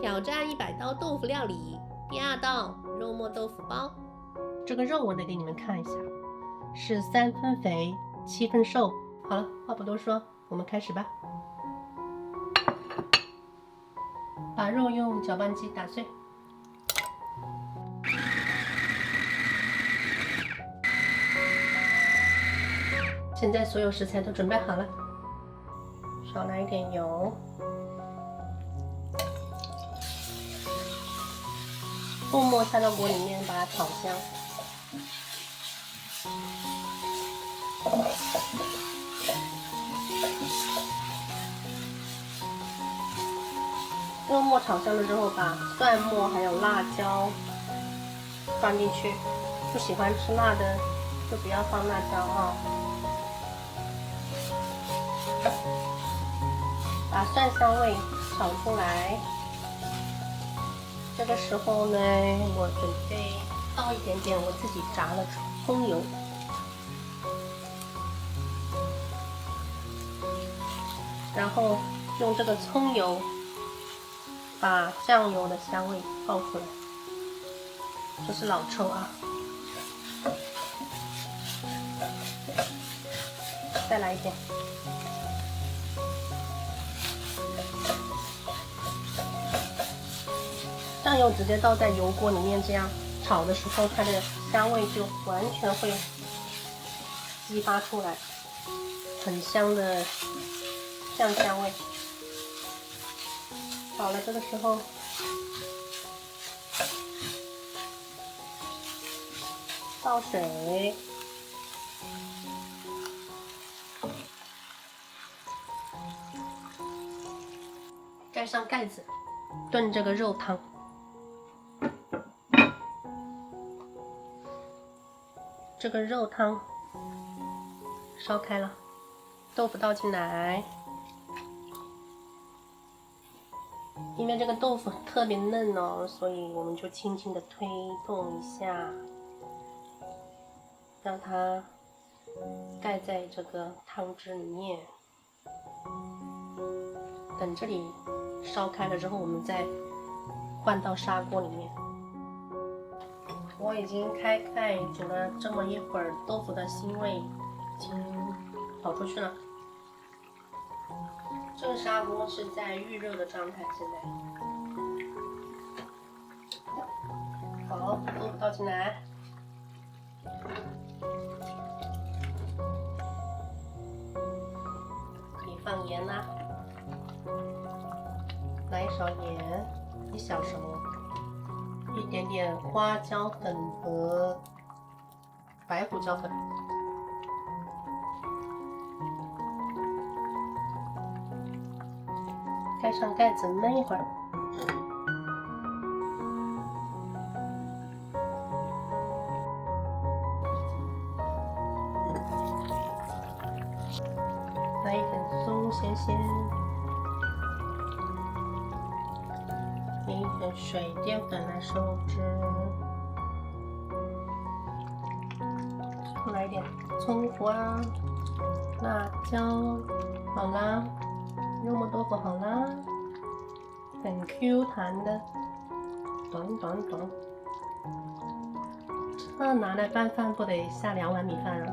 挑战100道豆腐料理，第2道肉末豆腐包。这个肉我得给你们看一下，是3分肥7分瘦。好了，话不多说，我们开始吧。把肉用搅拌机打碎。现在所有食材都准备好了，少来一点油。肉末下到锅里面，把它炒香。肉末炒香了之后，把蒜末还有辣椒放进去。不喜欢吃辣的就不要放辣椒啊。把蒜香味炒出来。这个时候呢，我准备倒一点点我自己炸的葱油，然后用这个葱油把酱油的香味爆出来。这是老抽啊，再来一点。酱油直接倒在油锅里面，这样炒的时候，它的香味就完全会激发出来，很香的酱香味。好了，这个时候倒水，盖上盖子，炖这个肉汤。这个肉汤烧开了，豆腐倒进来。因为这个豆腐特别嫩哦，所以我们就轻轻的推动一下，让它盖在这个汤汁里面。等这里烧开了之后，我们再换到砂锅里面。我已经开盖煮了这么一会儿，豆腐的腥味已经跑出去了。这个砂锅是在预热的状态，现在。好，豆腐倒进来，可以放盐啦，来一勺盐，1小勺。一点点花椒粉和白胡椒粉，盖上盖子焖一会儿。来一点松鲜鲜。淋一点水淀粉来收汁，来一点葱花、辣椒，好啦，肉末豆腐好啦，很 Q 弹的，短短短。这拿来拌饭不得下2碗米饭啊！